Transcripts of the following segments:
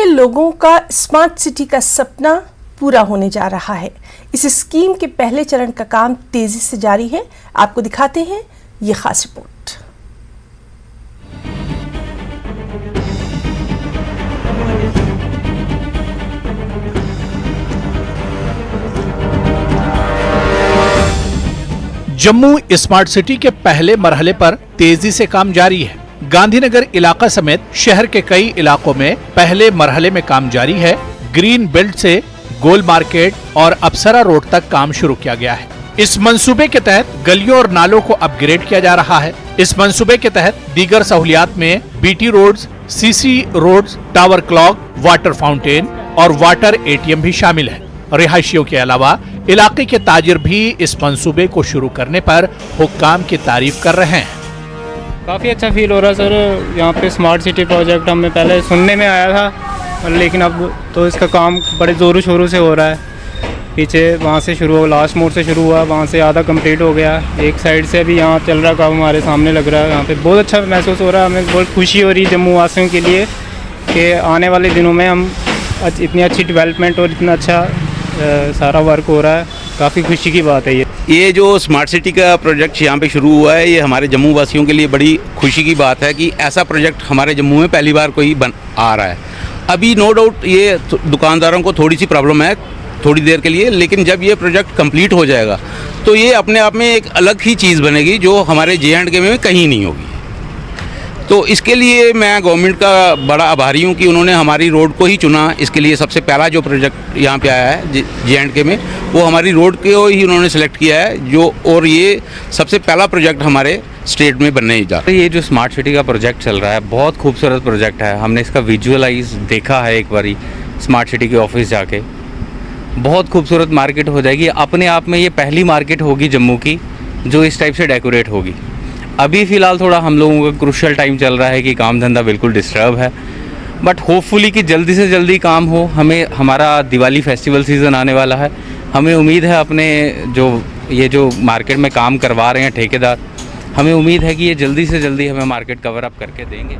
के लोगों का स्मार्ट सिटी का सपना पूरा होने जा रहा है। इस स्कीम के पहले चरण का काम तेजी से जारी है। आपको दिखाते हैं ये खास रिपोर्ट। जम्मू स्मार्ट सिटी के पहले मरहले पर तेजी से काम जारी है। गांधीनगर इलाका समेत शहर के कई इलाकों में पहले मरहले में काम जारी है। ग्रीन बेल्ट से गोल मार्केट और अप्सरा रोड तक काम शुरू किया गया है। इस मंसूबे के तहत गलियों और नालों को अपग्रेड किया जा रहा है। इस मंसूबे के तहत दीगर सहूलियात में BT roads, CC roads, tower clock, water fountain और वाटर एटीएम भी शामिल है। रिहायशियों के अलावा इलाके के ताजिर भी इस मंसूबे को शुरू करने पर हुक्काम की तारीफ कर रहे हैं। काफ़ी अच्छा फील हो रहा है सर। यहाँ पे स्मार्ट सिटी प्रोजेक्ट हमें पहले सुनने में आया था, लेकिन अब तो इसका काम बड़े ज़ोरों शोरों से हो रहा है। पीछे वहाँ से शुरू हुआ, लास्ट मोड़ से शुरू हुआ, वहाँ से आधा कंप्लीट हो गया। एक साइड से अभी यहाँ चल रहा काम हमारे सामने लग रहा है। यहाँ पे बहुत अच्छा महसूस हो रहा है। हमें बहुत खुशी हो रही है जम्मू वासियों के लिए कि आने वाले दिनों में हम इतनी अच्छी डेवलपमेंट और इतना अच्छा सारा वर्क हो रहा है। काफ़ी खुशी की बात है ये जो स्मार्ट सिटी का प्रोजेक्ट यहाँ पे शुरू हुआ है, ये हमारे जम्मू वासियों के लिए बड़ी खुशी की बात है कि ऐसा प्रोजेक्ट हमारे जम्मू में पहली बार कोई आ रहा है। अभी नो डाउट ये दुकानदारों को थोड़ी सी प्रॉब्लम है थोड़ी देर के लिए, लेकिन जब ये प्रोजेक्ट कंप्लीट हो जाएगा तो ये अपने आप में एक अलग ही चीज़ बनेगी जो हमारे J&K में कहीं नहीं होगी। तो इसके लिए मैं गवर्नमेंट का बड़ा आभारी हूँ कि उन्होंने हमारी रोड को ही चुना। इसके लिए सबसे पहला जो प्रोजेक्ट यहाँ पे आया है J&K में, वो हमारी रोड को ही उन्होंने सेलेक्ट किया है और ये सबसे पहला प्रोजेक्ट हमारे स्टेट में बनने जा रहा है। ये जो स्मार्ट सिटी का प्रोजेक्ट चल रहा है बहुत खूबसूरत प्रोजेक्ट है। हमने इसका विजुअलाइज देखा है एक बारी स्मार्ट सिटी के ऑफिस जाके। बहुत खूबसूरत मार्केट हो जाएगी। अपने आप में ये पहली मार्केट होगी जम्मू की जो इस टाइप से डेकोरेट होगी। अभी फ़िलहाल थोड़ा हम लोगों का क्रूशियल टाइम चल रहा है कि काम धंधा बिल्कुल डिस्टर्ब है, बट होपफुली कि जल्दी से जल्दी काम हो। हमारा दिवाली फेस्टिवल सीज़न आने वाला है। हमें उम्मीद है अपने जो मार्केट में काम करवा रहे हैं ठेकेदार, हमें उम्मीद है कि ये जल्दी से जल्दी हमें मार्केट कवर अप करके देंगे।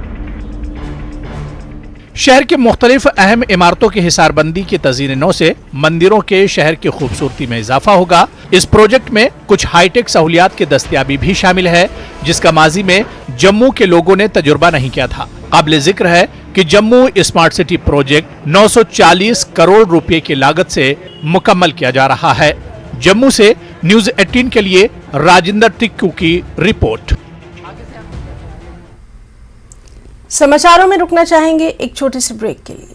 शहर के मुख्तलिफ अहम इमारतों की हिसारबंदी की तज़ीन नौ से मंदिरों के शहर की खूबसूरती में इजाफा होगा। इस प्रोजेक्ट में कुछ हाईटेक सहूलियात की दस्तयाबी भी शामिल है, जिसका माजी में जम्मू के लोगों ने तजुर्बा नहीं किया था। काबिल जिक्र है कि Jammu smart city project 940 crore रुपए की लागत से मुकम्मल किया जा रहा है। जम्मू से न्यूज़ 18 के लिए राजिंदर टिक्कू की रिपोर्ट। समाचारों में रुकना चाहेंगे एक छोटे से ब्रेक के लिए।